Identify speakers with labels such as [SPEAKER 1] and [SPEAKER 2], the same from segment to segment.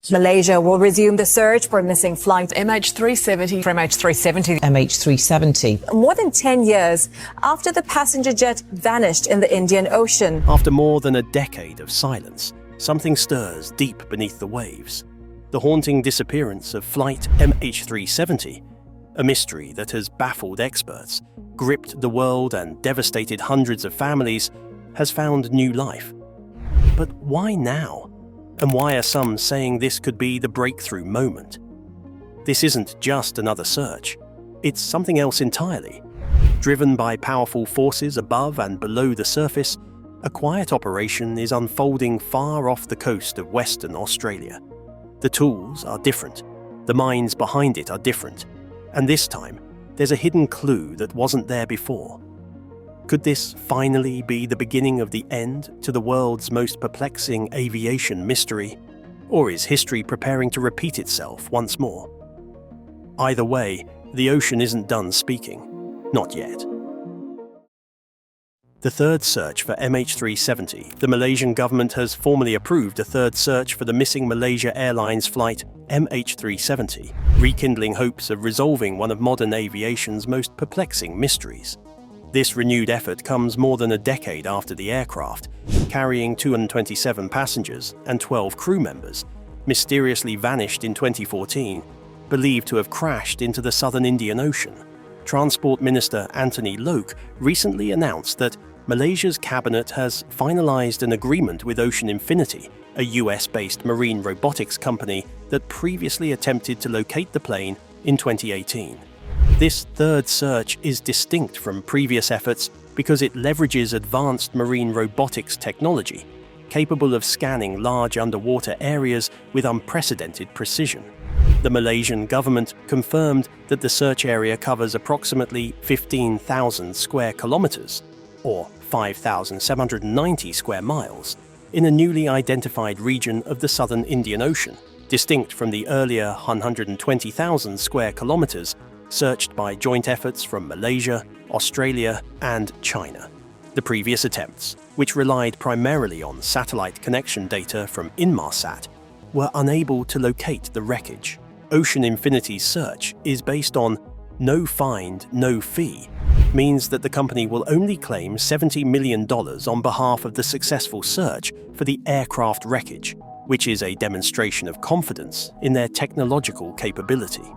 [SPEAKER 1] Malaysia will resume the search for missing flight
[SPEAKER 2] MH370
[SPEAKER 3] from MH370.
[SPEAKER 4] MH370.
[SPEAKER 1] more than 10 years after the passenger jet vanished in the Indian Ocean.
[SPEAKER 5] After more than a decade of silence, something stirs deep beneath the waves. The haunting disappearance of flight MH370, a mystery that has baffled experts, gripped the world and devastated hundreds of families, has found new life. But why now? And why are some saying this could be the breakthrough moment? This isn't just another search. It's something else entirely. Driven by powerful forces above and below the surface, a quiet operation is unfolding far off the coast of Western Australia. The tools are different. The minds behind it are different. And this time, there's a hidden clue that wasn't there before. Could this finally be the beginning of the end to the world's most perplexing aviation mystery? Or is history preparing to repeat itself once more? Either way, the ocean isn't done speaking. Not yet. The third search for MH370. The Malaysian government has formally approved a third search for the missing Malaysia Airlines flight MH370, rekindling hopes of resolving one of modern aviation's most perplexing mysteries. This renewed effort comes more than a decade after the aircraft, carrying 227 passengers and 12 crew members, mysteriously vanished in 2014, believed to have crashed into the southern Indian Ocean. Transport Minister Anthony Loke recently announced that Malaysia's cabinet has finalized an agreement with Ocean Infinity, a US-based marine robotics company that previously attempted to locate the plane in 2018. This third search is distinct from previous efforts because it leverages advanced marine robotics technology, capable of scanning large underwater areas with unprecedented precision. The Malaysian government confirmed that the search area covers approximately 15,000 square kilometers, or 5,790 square miles, in a newly identified region of the southern Indian Ocean, distinct from the earlier 120,000 square kilometers searched by joint efforts from Malaysia, Australia, and China. The previous attempts, which relied primarily on satellite connection data from Inmarsat, were unable to locate the wreckage. Ocean Infinity's search is based on no find, no fee, means that the company will only claim $70 million on behalf of the successful search for the aircraft wreckage, which is a demonstration of confidence in their technological capability.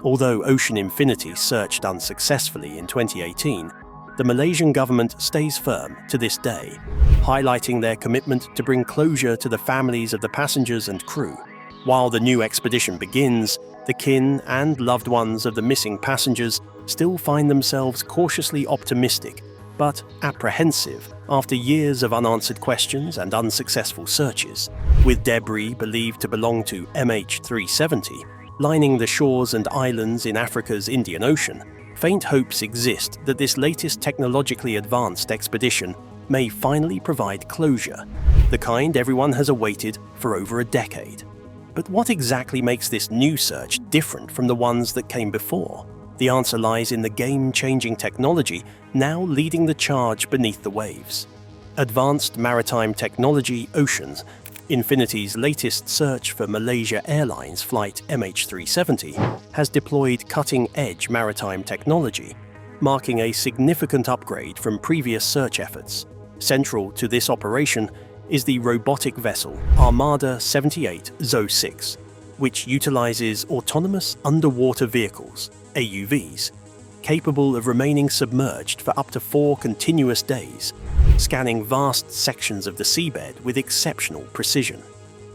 [SPEAKER 5] Although Ocean Infinity searched unsuccessfully in 2018, the Malaysian government stays firm to this day, highlighting their commitment to bring closure to the families of the passengers and crew. While the new expedition begins, the kin and loved ones of the missing passengers still find themselves cautiously optimistic, but apprehensive after years of unanswered questions and unsuccessful searches. With debris believed to belong to MH370 lining the shores and islands in Africa's Indian Ocean, faint hopes exist that this latest technologically advanced expedition may finally provide closure, the kind everyone has awaited for over a decade. But what exactly makes this new search different from the ones that came before? The answer lies in the game-changing technology now leading the charge beneath the waves. Advanced maritime technology Ocean Infinity's latest search for Malaysia Airlines flight MH370 has deployed cutting-edge maritime technology, marking a significant upgrade from previous search efforts. Central to this operation is the robotic vessel Armada 78 ZO6, which utilizes autonomous underwater vehicles, AUVs, capable of remaining submerged for up to 4 continuous days, scanning vast sections of the seabed with exceptional precision.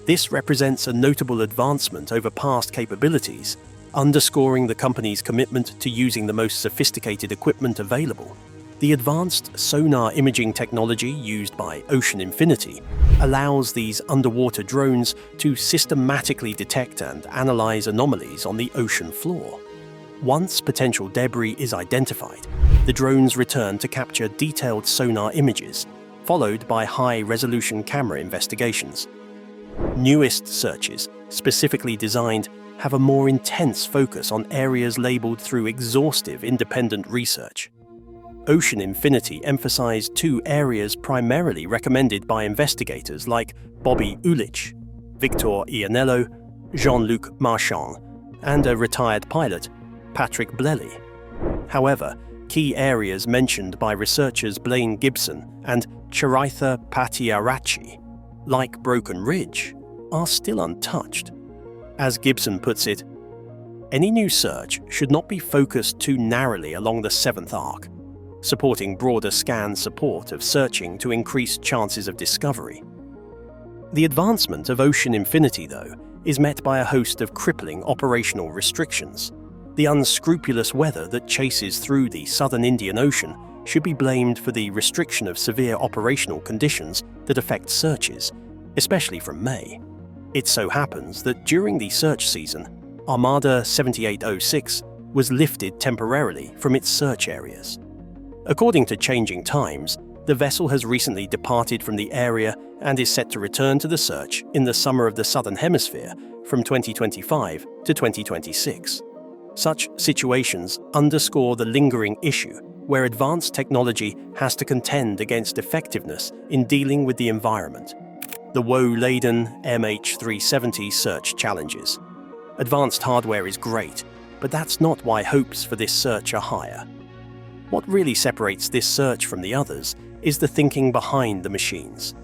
[SPEAKER 5] This represents a notable advancement over past capabilities, underscoring the company's commitment to using the most sophisticated equipment available. The advanced sonar imaging technology used by Ocean Infinity allows these underwater drones to systematically detect and analyze anomalies on the ocean floor. Once potential debris is identified, the drones return to capture detailed sonar images, followed by high-resolution camera investigations. Newest searches, specifically designed, have a more intense focus on areas labeled through exhaustive independent research. Ocean Infinity emphasized 2 areas primarily recommended by investigators like Bobby Ulich, Victor Ianello, Jean-Luc Marchand, and a retired pilot, Patrick Blely. However, key areas mentioned by researchers Blaine Gibson and Charitha Patiarachi, like Broken Ridge, are still untouched. As Gibson puts it, any new search should not be focused too narrowly along the seventh arc, supporting broader scan support of searching to increase chances of discovery. The advancement of ocean infinity, though, is met by a host of crippling operational restrictions. The unscrupulous weather that chases through the southern Indian Ocean should be blamed for the restriction of severe operational conditions that affect searches, especially from May. It so happens that during the search season, Armada 7806 was lifted temporarily from its search areas. According to Changing Times, the vessel has recently departed from the area and is set to return to the search in the summer of the Southern Hemisphere from 2025 to 2026. Such situations underscore the lingering issue where advanced technology has to contend against effectiveness in dealing with the environment. The woe-laden MH370 search challenges. Advanced hardware is great, but that's not why hopes for this search are higher. What really separates this search from the others is the thinking behind the machines.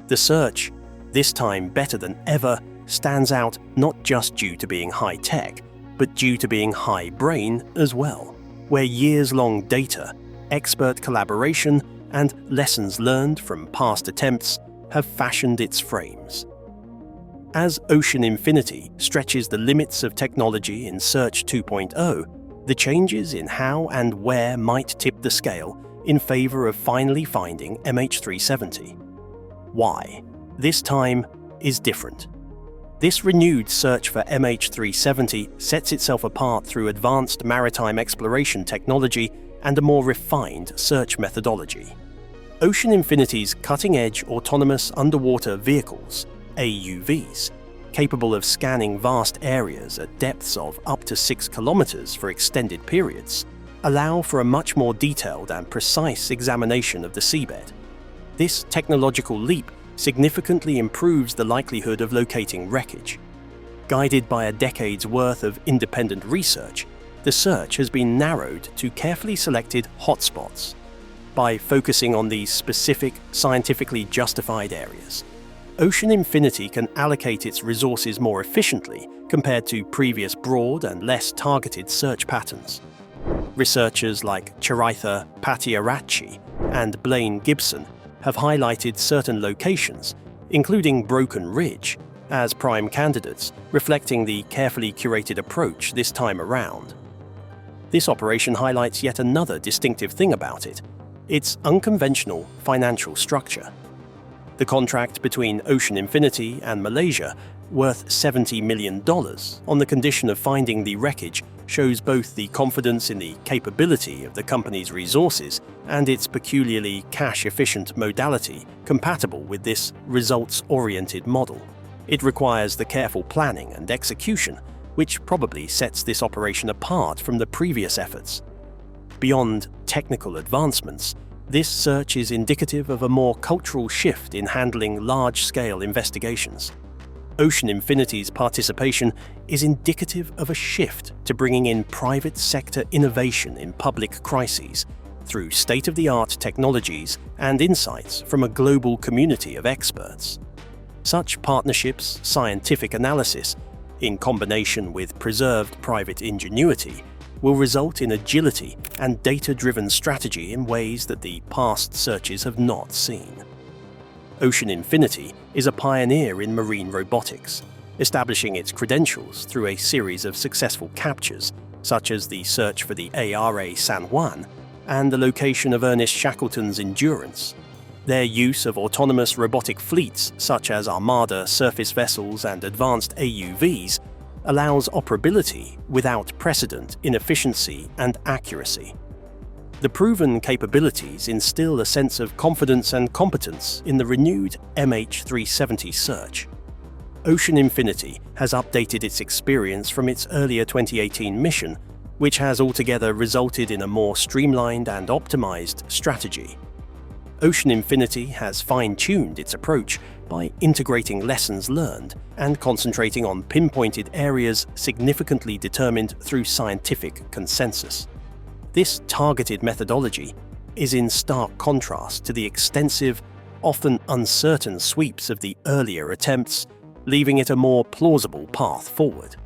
[SPEAKER 5] The search, this time better than ever, stands out not just due to being high-tech, but due to being high-brain as well, where years-long data, expert collaboration, and lessons learned from past attempts have fashioned its frames. As Ocean Infinity stretches the limits of technology in Search 2.0, the changes in how and where might tip the scale in favor of finally finding MH370. Why, this time, is different. This renewed search for MH370 sets itself apart through advanced maritime exploration technology and a more refined search methodology. Ocean Infinity's cutting-edge autonomous underwater vehicles, AUVs, capable of scanning vast areas at depths of up to 6 kilometers for extended periods, allow for a much more detailed and precise examination of the seabed. This technological leap significantly improves the likelihood of locating wreckage. Guided by a decade's worth of independent research, the search has been narrowed to carefully selected hotspots. By focusing on these specific, scientifically justified areas, Ocean Infinity can allocate its resources more efficiently compared to previous broad and less targeted search patterns. Researchers like Charitha Patiarachi and Blaine Gibson have highlighted certain locations, including Broken Ridge, as prime candidates, reflecting the carefully curated approach this time around. This operation highlights yet another distinctive thing about it: its unconventional financial structure. The contract between Ocean Infinity and Malaysia, worth $70 million, on the condition of finding the wreckage, shows both the confidence in the capability of the company's resources and its peculiarly cash-efficient modality compatible with this results-oriented model. It requires the careful planning and execution, which probably sets this operation apart from the previous efforts. Beyond technical advancements, this search is indicative of a more cultural shift in handling large-scale investigations. Ocean Infinity's participation is indicative of a shift to bringing in private sector innovation in public crises through state-of-the-art technologies and insights from a global community of experts. Such partnerships, scientific analysis, in combination with preserved private ingenuity, will result in agility and data-driven strategy in ways that the past searches have not seen. Ocean Infinity is a pioneer in marine robotics, establishing its credentials through a series of successful captures, such as the search for the ARA San Juan and the location of Ernest Shackleton's Endurance. Their use of autonomous robotic fleets, such as Armada surface vessels and advanced AUVs, allows operability without precedent in efficiency and accuracy. The proven capabilities instill a sense of confidence and competence in the renewed MH370 search. Ocean Infinity has updated its experience from its earlier 2018 mission, which has altogether resulted in a more streamlined and optimized strategy. Ocean Infinity has fine-tuned its approach by integrating lessons learned and concentrating on pinpointed areas significantly determined through scientific consensus. This targeted methodology is in stark contrast to the extensive, often uncertain sweeps of the earlier attempts, leaving it a more plausible path forward.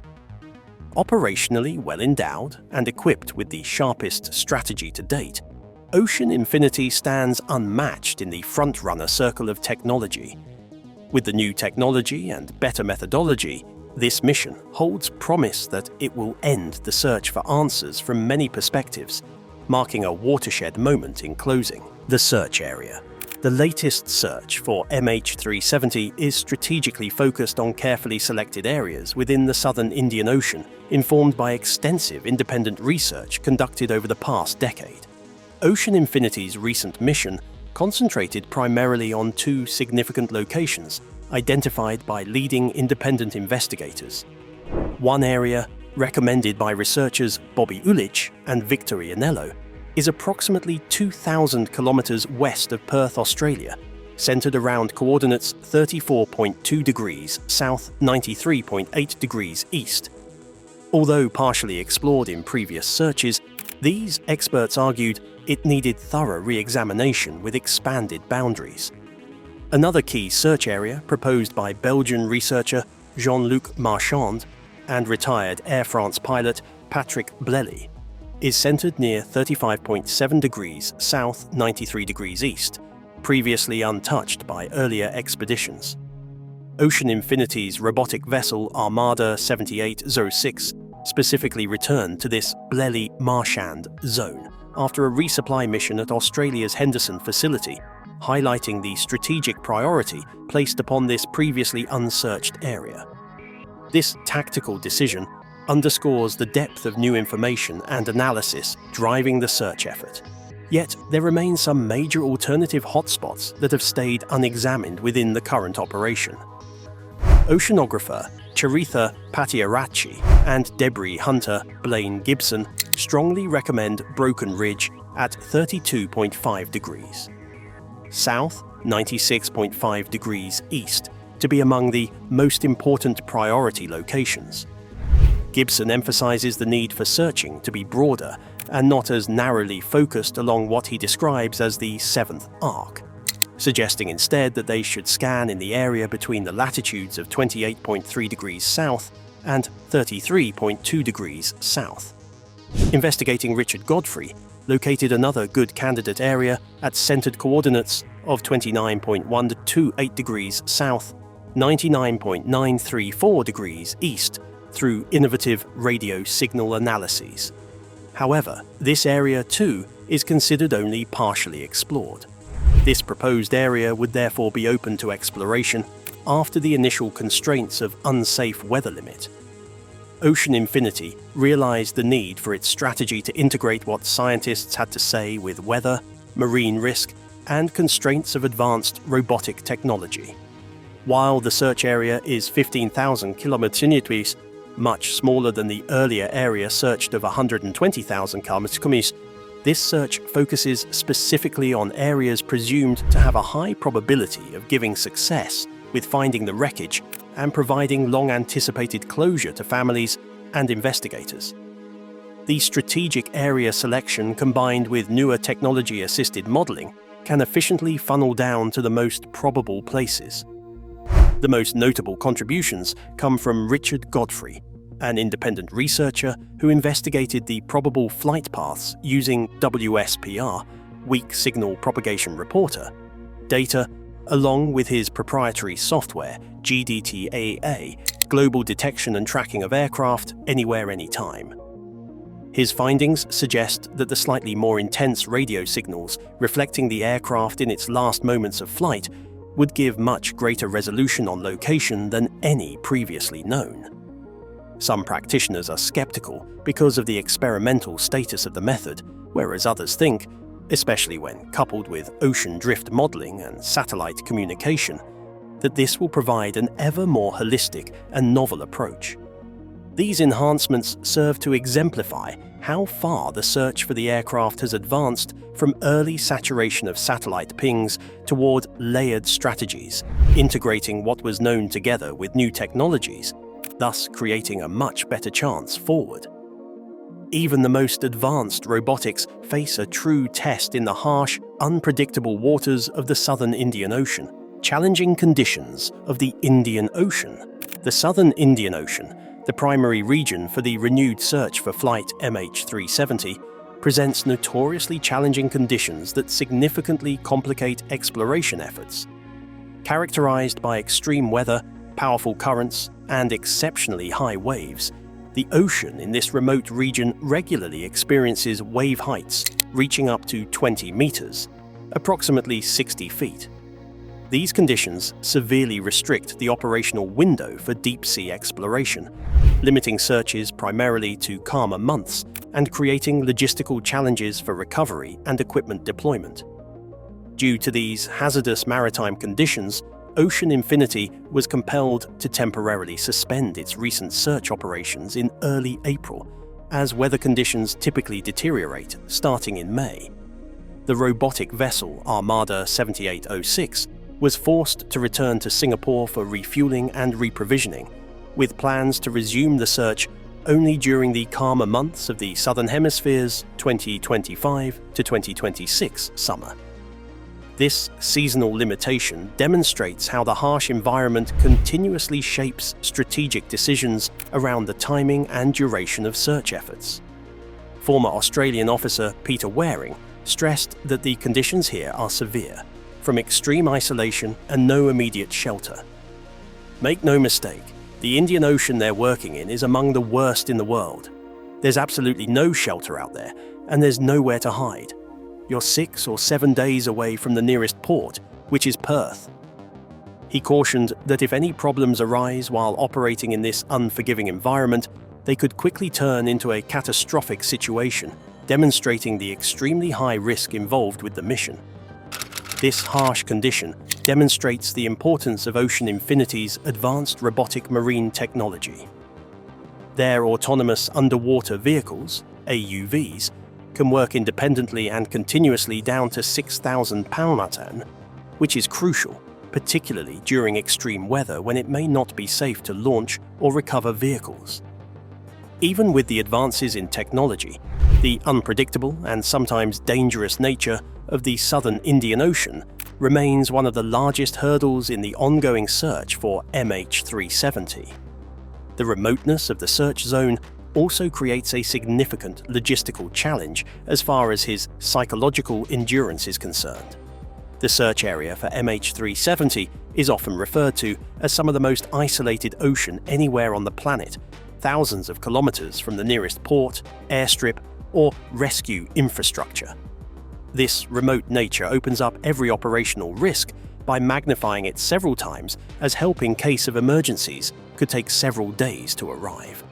[SPEAKER 5] Operationally well endowed and equipped with the sharpest strategy to date, Ocean Infinity stands unmatched in the front-runner circle of technology. With the new technology and better methodology, this mission holds promise that it will end the search for answers from many perspectives, marking a watershed moment in closing. The search area. The latest search for MH370 is strategically focused on carefully selected areas within the southern Indian Ocean, informed by extensive independent research conducted over the past decade. Ocean Infinity's recent mission concentrated primarily on two significant locations identified by leading independent investigators. One area, recommended by researchers Bobby Ulich and Victor Ianello, is approximately 2,000 kilometers west of Perth, Australia, centered around coordinates 34.2 degrees south, 93.8 degrees east. Although partially explored in previous searches, these experts argued it needed thorough re-examination with expanded boundaries. Another key search area proposed by Belgian researcher Jean-Luc Marchand and retired Air France pilot Patrick Blely is centered near 35.7 degrees south, 93 degrees east, previously untouched by earlier expeditions. Ocean Infinity's robotic vessel Armada 7806 specifically returned to this Blely-Marchand zone after a resupply mission at Australia's Henderson facility, highlighting the strategic priority placed upon this previously unsearched area. This tactical decision underscores the depth of new information and analysis driving the search effort. Yet, there remain some major alternative hotspots that have stayed unexamined within the current operation. Oceanographer Charitha Patiarachi and debris hunter Blaine Gibson strongly recommend Broken Ridge at 32.5 degrees south, 96.5 degrees east to be among the most important priority locations. Gibson emphasizes the need for searching to be broader and not as narrowly focused along what he describes as the seventh arc, suggesting instead that they should scan in the area between the latitudes of 28.3 degrees south and 33.2 degrees south. Investigating Richard Godfrey located another good candidate area at centered coordinates of 29.128 degrees south, 99.934 degrees east through innovative radio signal analyses. However, this area too is considered only partially explored. This proposed area would therefore be open to exploration after the initial constraints of unsafe weather limit. Ocean Infinity realized the need for its strategy to integrate what scientists had to say with weather, marine risk, and constraints of advanced robotic technology. While the search area is 15,000 kilometers, much smaller than the earlier area searched of 120,000 kilometers, this search focuses specifically on areas presumed to have a high probability of giving success with finding the wreckage and providing long-anticipated closure to families and investigators. The strategic area selection combined with newer technology-assisted modeling can efficiently funnel down to the most probable places. The most notable contributions come from Richard Godfrey, an independent researcher who investigated the probable flight paths using WSPR, Weak Signal Propagation Reporter, data along with his proprietary software, GDTAA, Global Detection and Tracking of Aircraft Anywhere Anytime. His findings suggest that the slightly more intense radio signals reflecting the aircraft in its last moments of flight would give much greater resolution on location than any previously known. Some practitioners are skeptical because of the experimental status of the method, whereas others think, especially when coupled with ocean drift modeling and satellite communication, that this will provide an ever more holistic and novel approach. These enhancements serve to exemplify how far the search for the aircraft has advanced from early saturation of satellite pings toward layered strategies, integrating what was known together with new technologies, thus creating a much better chance forward. Even the most advanced robotics face a true test in the harsh, unpredictable waters of the southern Indian Ocean. Challenging conditions of the Indian Ocean. The southern Indian Ocean, the primary region for the renewed search for flight MH370, presents notoriously challenging conditions that significantly complicate exploration efforts. Characterized by extreme weather, powerful currents, and exceptionally high waves, the ocean in this remote region regularly experiences wave heights reaching up to 20 meters, approximately 60 feet. These conditions severely restrict the operational window for deep-sea exploration, limiting searches primarily to calmer months and creating logistical challenges for recovery and equipment deployment. Due to these hazardous maritime conditions, Ocean Infinity was compelled to temporarily suspend its recent search operations in early April, as weather conditions typically deteriorate starting in May. The robotic vessel Armada 7806 was forced to return to Singapore for refueling and reprovisioning, with plans to resume the search only during the calmer months of the Southern Hemisphere's 2025 to 2026 summer. This seasonal limitation demonstrates how the harsh environment continuously shapes strategic decisions around the timing and duration of search efforts. Former Australian officer Peter Waring stressed that the conditions here are severe, from extreme isolation and no immediate shelter. Make no mistake, the Indian Ocean they're working in is among the worst in the world. There's absolutely no shelter out there, and there's nowhere to hide. You're 6 or 7 days away from the nearest port, which is Perth. He cautioned that if any problems arise while operating in this unforgiving environment, they could quickly turn into a catastrophic situation, demonstrating the extremely high risk involved with the mission. This harsh condition demonstrates the importance of Ocean Infinity's advanced robotic marine technology. Their autonomous underwater vehicles, AUVs, can work independently and continuously down to 6,000 pound, which is crucial, particularly during extreme weather when it may not be safe to launch or recover vehicles. Even with the advances in technology, the unpredictable and sometimes dangerous nature of the southern Indian Ocean remains one of the largest hurdles in the ongoing search for MH370. The remoteness of the search zone also creates a significant logistical challenge as far as his psychological endurance is concerned. The search area for MH370 is often referred to as some of the most isolated ocean anywhere on the planet, thousands of kilometers from the nearest port, airstrip, or rescue infrastructure. This remote nature opens up every operational risk by magnifying it several times, as help in case of emergencies could take several days to arrive.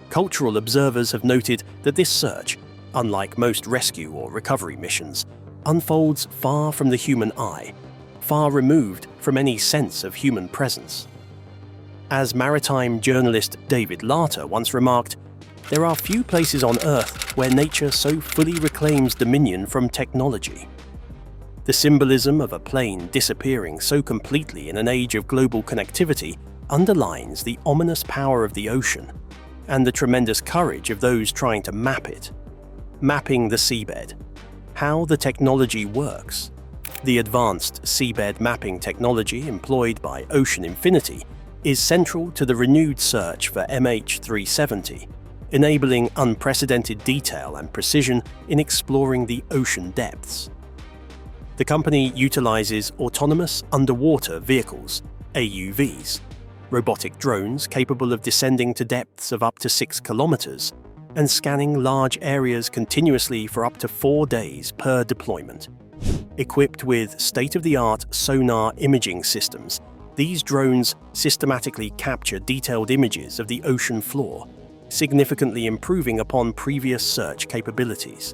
[SPEAKER 5] Cultural observers have noted that this search, unlike most rescue or recovery missions, unfolds far from the human eye, far removed from any sense of human presence. As maritime journalist David Larter once remarked, there are few places on Earth where nature so fully reclaims dominion from technology. The symbolism of a plane disappearing so completely in an age of global connectivity underlines the ominous power of the ocean and the tremendous courage of those trying to map it. Mapping the seabed. How the technology works. The advanced seabed mapping technology employed by Ocean Infinity is central to the renewed search for MH370, enabling unprecedented detail and precision in exploring the ocean depths. The company utilizes autonomous underwater vehicles, AUVs, robotic drones capable of descending to depths of up to 6 kilometers and scanning large areas continuously for up to 4 days per deployment. Equipped with state-of-the-art sonar imaging systems, these drones systematically capture detailed images of the ocean floor, significantly improving upon previous search capabilities.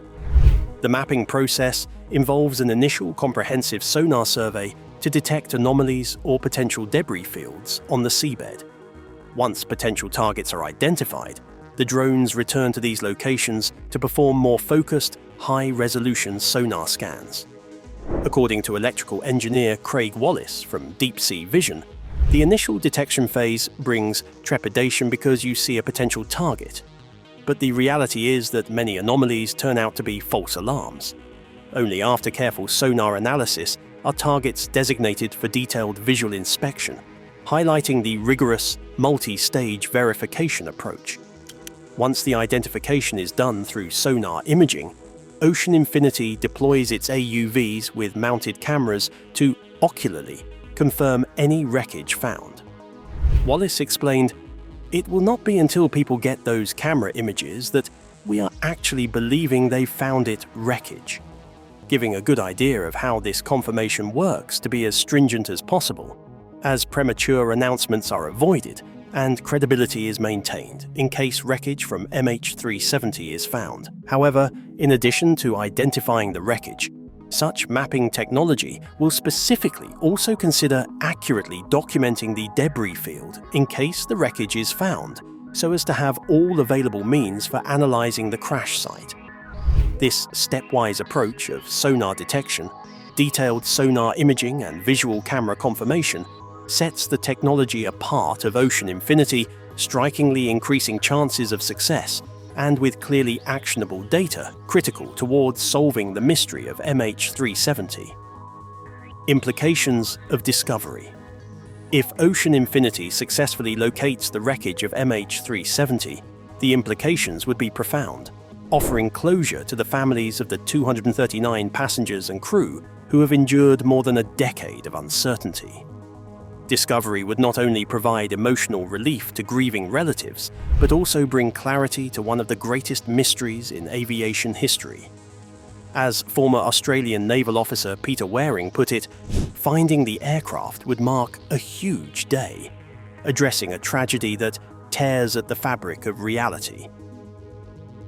[SPEAKER 5] The mapping process involves an initial comprehensive sonar survey to detect anomalies or potential debris fields on the seabed. Once potential targets are identified, the drones return to these locations to perform more focused, high-resolution sonar scans. According to electrical engineer Craig Wallace from Deep Sea Vision, the initial detection phase brings trepidation because you see a potential target. But the reality is that many anomalies turn out to be false alarms. Only after careful sonar analysis are targets designated for detailed visual inspection, highlighting the rigorous, multi-stage verification approach. Once the identification is done through sonar imaging, Ocean Infinity deploys its AUVs with mounted cameras to ocularly confirm any wreckage found. Wallace explained, "It will not be until people get those camera images that we are actually believing they've found it wreckage," giving a good idea of how this confirmation works to be as stringent as possible, as premature announcements are avoided and credibility is maintained in case wreckage from MH370 is found. However, in addition to identifying the wreckage, such mapping technology will specifically also consider accurately documenting the debris field in case the wreckage is found, so as to have all available means for analyzing the crash site. This stepwise approach of sonar detection, detailed sonar imaging and visual camera confirmation sets the technology apart of Ocean Infinity, strikingly increasing chances of success and with clearly actionable data critical towards solving the mystery of MH370. Implications of discovery. If Ocean Infinity successfully locates the wreckage of MH370, the implications would be profound, offering closure to the families of the 239 passengers and crew who have endured more than a decade of uncertainty. Discovery would not only provide emotional relief to grieving relatives, but also bring clarity to one of the greatest mysteries in aviation history. As former Australian naval officer Peter Waring put it, finding the aircraft would mark a huge day, addressing a tragedy that tears at the fabric of reality.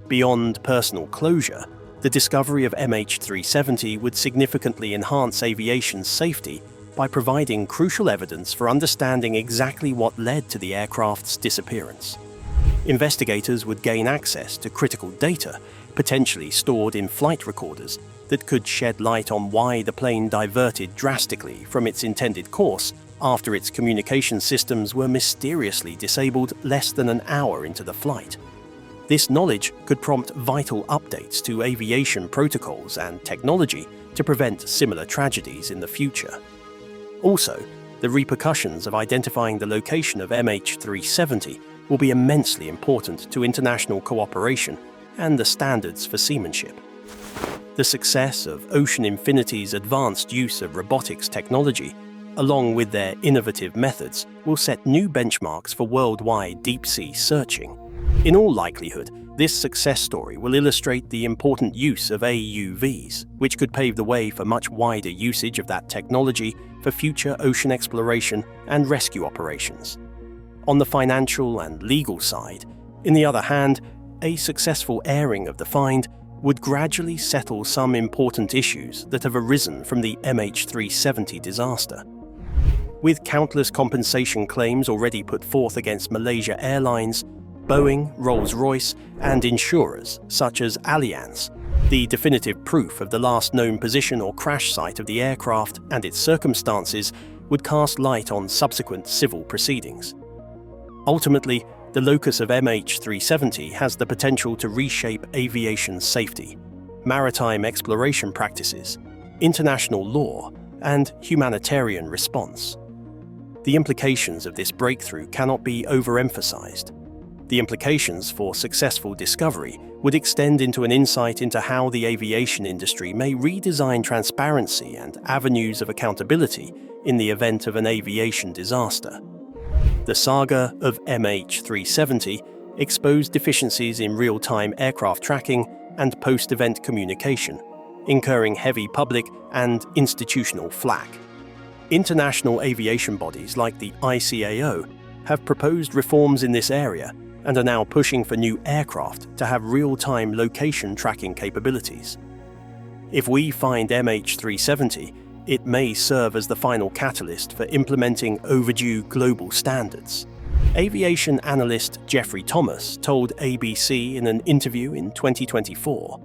[SPEAKER 5] Beyond personal closure, the discovery of MH370 would significantly enhance aviation's safety by providing crucial evidence for understanding exactly what led to the aircraft's disappearance. Investigators would gain access to critical data, potentially stored in flight recorders, that could shed light on why the plane diverted drastically from its intended course after its communication systems were mysteriously disabled less than an hour into the flight. This knowledge could prompt vital updates to aviation protocols and technology to prevent similar tragedies in the future. Also, the repercussions of identifying the location of MH370 will be immensely important to international cooperation and the standards for seamanship. The success of Ocean Infinity's advanced use of robotics technology, along with their innovative methods, will set new benchmarks for worldwide deep-sea searching. In all likelihood, this success story will illustrate the important use of AUVs, which could pave the way for much wider usage of that technology for future ocean exploration and rescue operations. On the financial and legal side, on the other hand, a successful airing of the find would gradually settle some important issues that have arisen from the MH370 disaster. With countless compensation claims already put forth against Malaysia Airlines, Boeing, Rolls-Royce, and insurers such as Allianz, the definitive proof of the last known position or crash site of the aircraft and its circumstances would cast light on subsequent civil proceedings. Ultimately, the locus of MH370 has the potential to reshape aviation safety, maritime exploration practices, international law, and humanitarian response. The implications of this breakthrough cannot be overemphasized. The implications for successful discovery would extend into an insight into how the aviation industry may redesign transparency and avenues of accountability in the event of an aviation disaster. The saga of MH370 exposed deficiencies in real-time aircraft tracking and post-event communication, incurring heavy public and institutional flack. International aviation bodies like the ICAO have proposed reforms in this area and are now pushing for new aircraft to have real-time location tracking capabilities. If we find MH370, it may serve as the final catalyst for implementing overdue global standards. Aviation analyst Jeffrey Thomas told ABC in an interview in 2024.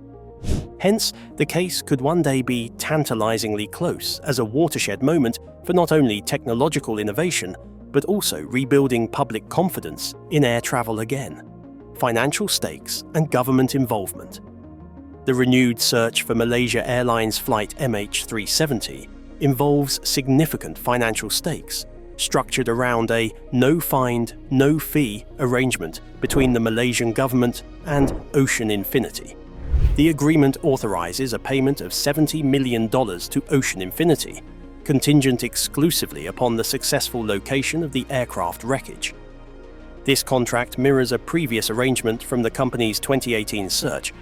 [SPEAKER 5] Hence, the case could one day be tantalizingly close as a watershed moment for not only technological innovation, but also rebuilding public confidence in air travel again, financial stakes and government involvement. The renewed search for Malaysia Airlines flight MH370 involves significant financial stakes, structured around a no-find, no-fee arrangement between the Malaysian government and Ocean Infinity. The agreement authorizes a payment of $70 million to Ocean Infinity, contingent exclusively upon the successful location of the aircraft wreckage. This contract mirrors a previous arrangement from the company's 2018 search,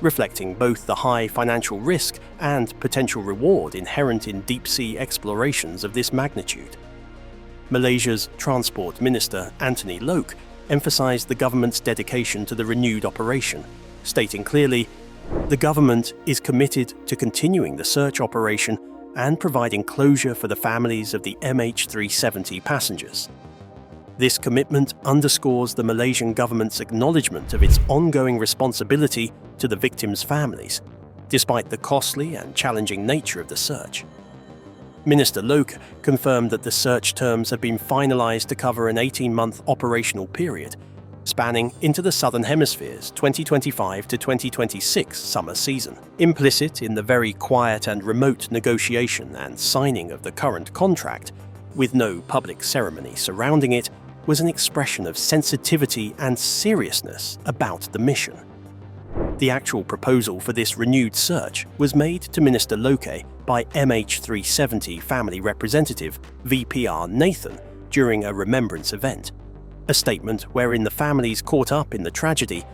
[SPEAKER 5] reflecting both the high financial risk and potential reward inherent in deep-sea explorations of this magnitude. Malaysia's Transport Minister Anthony Loke emphasized the government's dedication to the renewed operation, stating clearly, "The government is committed to continuing the search operation and providing closure for the families of the MH370 passengers." This commitment underscores the Malaysian government's acknowledgement of its ongoing responsibility to the victims' families, despite the costly and challenging nature of the search. Minister Loke confirmed that the search terms have been finalized to cover an 18-month operational period, spanning into the Southern Hemisphere's 2025 to 2026 summer season. Implicit in the very quiet and remote negotiation and signing of the current contract, with no public ceremony surrounding it, was an expression of sensitivity and seriousness about the mission. The actual proposal for this renewed search was made to Minister Loke by MH370 family representative VPR Nathan during a remembrance event, a statement wherein the families caught up in the tragedy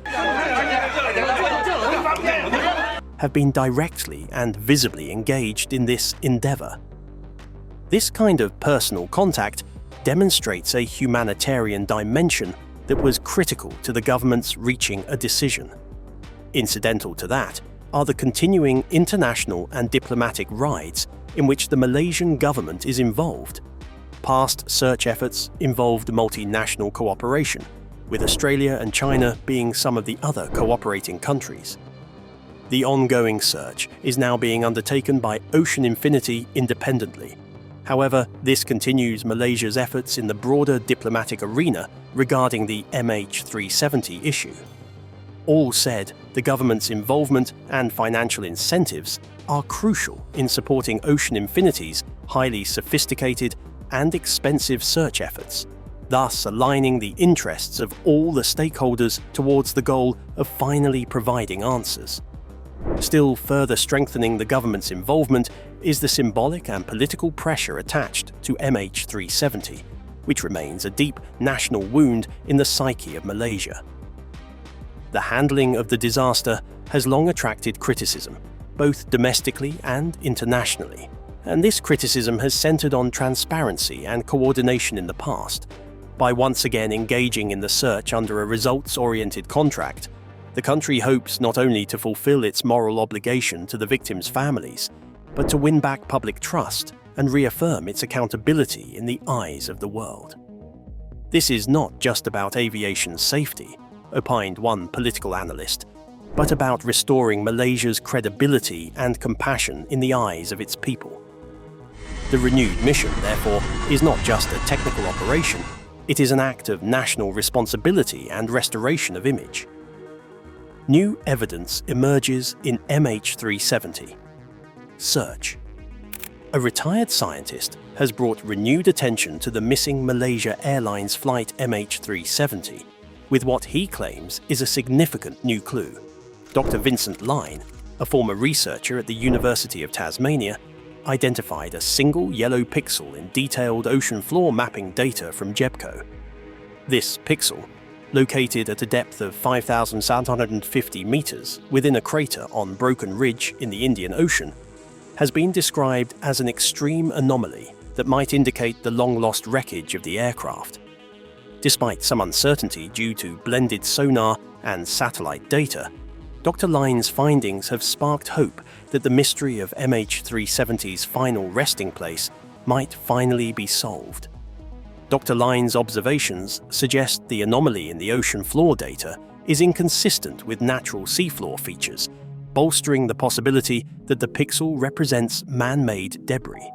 [SPEAKER 5] have been directly and visibly engaged in this endeavor. This kind of personal contact demonstrates a humanitarian dimension that was critical to the government's reaching a decision. Incidental to that are the continuing international and diplomatic rides in which the Malaysian government is involved. Past search efforts involved multinational cooperation, with Australia and China being some of the other cooperating countries. The ongoing search is now being undertaken by Ocean Infinity independently. However, this continues Malaysia's efforts in the broader diplomatic arena regarding the MH370 issue. All said, the government's involvement and financial incentives are crucial in supporting Ocean Infinity's highly sophisticated and expensive search efforts, thus aligning the interests of all the stakeholders towards the goal of finally providing answers. Still further strengthening the government's involvement is the symbolic and political pressure attached to MH370, which remains a deep national wound in the psyche of Malaysia. The handling of the disaster has long attracted criticism, both domestically and internationally, and this criticism has centered on transparency and coordination in the past. By once again engaging in the search under a results-oriented contract, the country hopes not only to fulfill its moral obligation to the victims' families, but to win back public trust and reaffirm its accountability in the eyes of the world. This is not just about aviation safety, opined one political analyst, but about restoring Malaysia's credibility and compassion in the eyes of its people. The renewed mission, therefore, is not just a technical operation, it is an act of national responsibility and restoration of image. New evidence emerges in MH370. Search. A retired scientist has brought renewed attention to the missing Malaysia Airlines flight MH370, with what he claims is a significant new clue. Dr. Vincent Line, a former researcher at the University of Tasmania, identified a single yellow pixel in detailed ocean floor mapping data from GEBCO. This pixel, located at a depth of 5,750 meters within a crater on Broken Ridge in the Indian Ocean, has been described as an extreme anomaly that might indicate the long-lost wreckage of the aircraft. Despite some uncertainty due to blended sonar and satellite data, Dr. Line's findings have sparked hope that the mystery of MH370's final resting place might finally be solved. Dr. Line's observations suggest the anomaly in the ocean floor data is inconsistent with natural seafloor features, bolstering the possibility that the pixel represents man-made debris.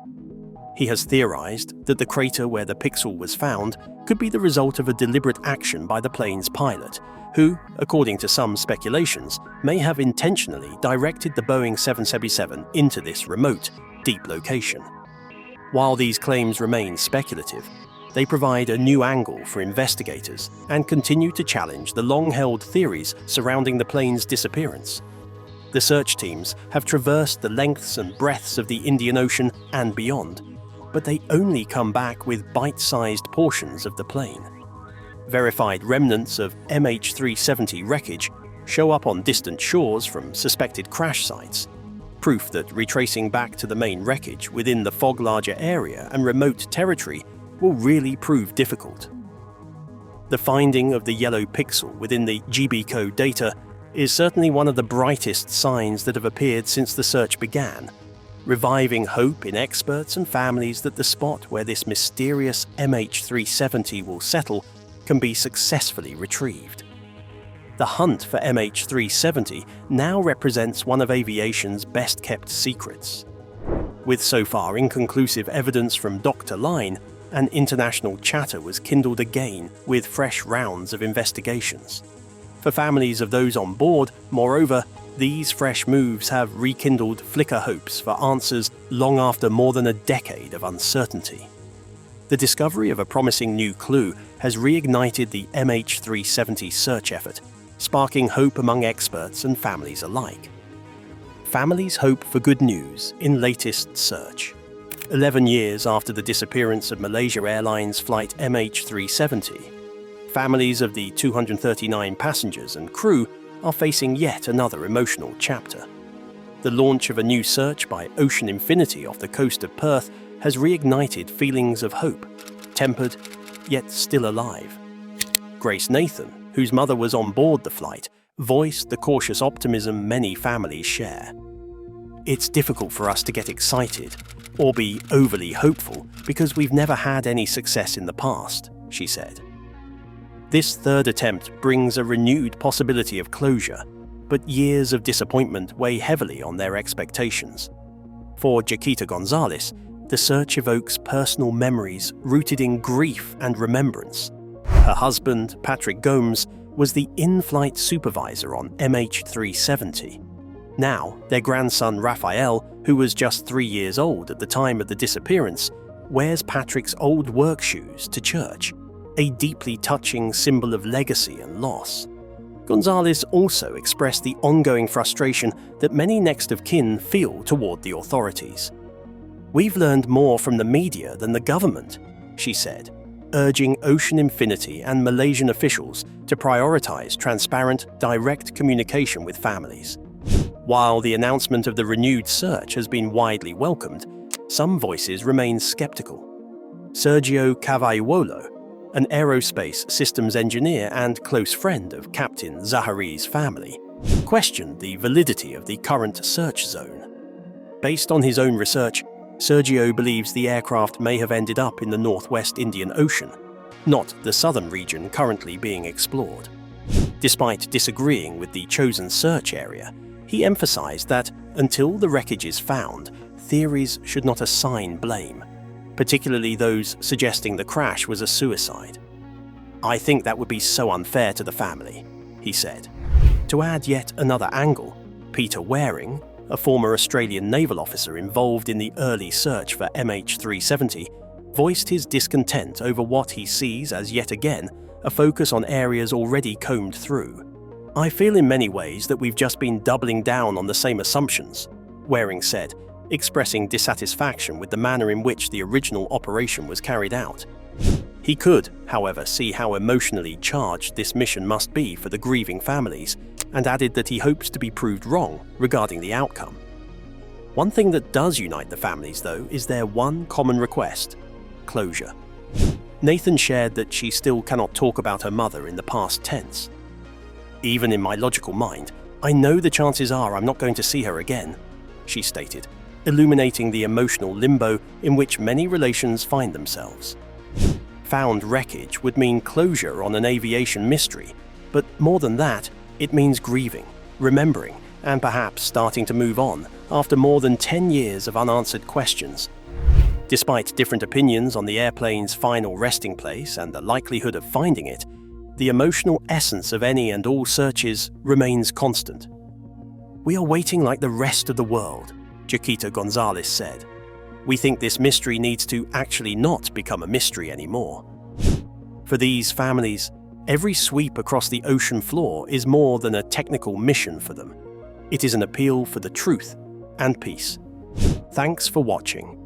[SPEAKER 5] He has theorized that the crater where the pixel was found could be the result of a deliberate action by the plane's pilot, who, according to some speculations, may have intentionally directed the Boeing 777 into this remote, deep location. While these claims remain speculative, they provide a new angle for investigators and continue to challenge the long-held theories surrounding the plane's disappearance. The search teams have traversed the lengths and breadths of the Indian Ocean and beyond, but they only come back with bite-sized portions of the plane. Verified remnants of MH370 wreckage show up on distant shores from suspected crash sites, proof that retracing back to the main wreckage within the fog-larger area and remote territory will really prove difficult. The finding of the yellow pixel within the GB code data is certainly one of the brightest signs that have appeared since the search began, reviving hope in experts and families that the spot where this mysterious MH370 will settle can be successfully retrieved. The hunt for MH370 now represents one of aviation's best-kept secrets. With so far inconclusive evidence from Dr. Line, an international chatter was kindled again with fresh rounds of investigations. For families of those on board, moreover, these fresh moves have rekindled flicker hopes for answers long after more than a decade of uncertainty. The discovery of a promising new clue has reignited the MH370 search effort, sparking hope among experts and families alike. Families hope for good news in latest search. 11 years after the disappearance of Malaysia Airlines flight MH370, families of the 239 passengers and crew are facing yet another emotional chapter. The launch of a new search by Ocean Infinity off the coast of Perth has reignited feelings of hope, tempered yet still alive. Grace Nathan, whose mother was on board the flight, voiced the cautious optimism many families share. "It's difficult for us to get excited or be overly hopeful because we've never had any success in the past," she said. This third attempt brings a renewed possibility of closure, but years of disappointment weigh heavily on their expectations. For Jaquita Gonzalez, the search evokes personal memories rooted in grief and remembrance. Her husband, Patrick Gomes, was the in-flight supervisor on MH370. Now, their grandson Raphael, who was just 3 years old at the time of the disappearance, wears Patrick's old work shoes to church, a deeply touching symbol of legacy and loss. Gonzalez also expressed the ongoing frustration that many next of kin feel toward the authorities. "We've learned more from the media than the government," she said, urging Ocean Infinity and Malaysian officials to prioritize transparent, direct communication with families. While the announcement of the renewed search has been widely welcomed, some voices remain skeptical. Sergio Cavaiuolo, an aerospace systems engineer and close friend of Captain Zahari's family, questioned the validity of the current search zone. Based on his own research, Sergio believes the aircraft may have ended up in the northwest Indian Ocean, not the southern region currently being explored. Despite disagreeing with the chosen search area, he emphasized that until the wreckage is found, theories should not assign blame, particularly those suggesting the crash was a suicide. "I think that would be so unfair to the family," he said. To add yet another angle, Peter Waring, a former Australian naval officer involved in the early search for MH370, voiced his discontent over what he sees as yet again a focus on areas already combed through. "I feel in many ways that we've just been doubling down on the same assumptions," Waring said, expressing dissatisfaction with the manner in which the original operation was carried out. He could, however, see how emotionally charged this mission must be for the grieving families, and added that he hopes to be proved wrong regarding the outcome. One thing that does unite the families, though, is their one common request: closure. Nathan shared that she still cannot talk about her mother in the past tense. "Even in my logical mind, I know the chances are I'm not going to see her again," she stated, illuminating the emotional limbo in which many relations find themselves. Found wreckage would mean closure on an aviation mystery, but more than that, it means grieving, remembering, and perhaps starting to move on after more than 10 years of unanswered questions. Despite different opinions on the airplane's final resting place and the likelihood of finding it, the emotional essence of any and all searches remains constant. "We are waiting like the rest of the world," Chiquita Gonzalez said. "We think this mystery needs to actually not become a mystery anymore." For these families, every sweep across the ocean floor is more than a technical mission for them. It is an appeal for the truth and peace. Thanks for watching.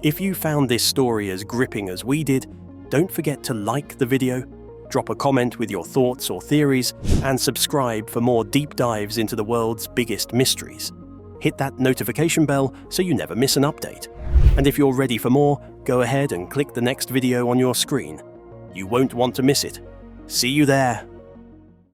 [SPEAKER 5] If you found this story as gripping as we did, don't forget to like the video, drop a comment with your thoughts or theories, and subscribe for more deep dives into the world's biggest mysteries. Hit that notification bell so you never miss an update. And if you're ready for more, go ahead and click the next video on your screen. You won't want to miss it. See you there.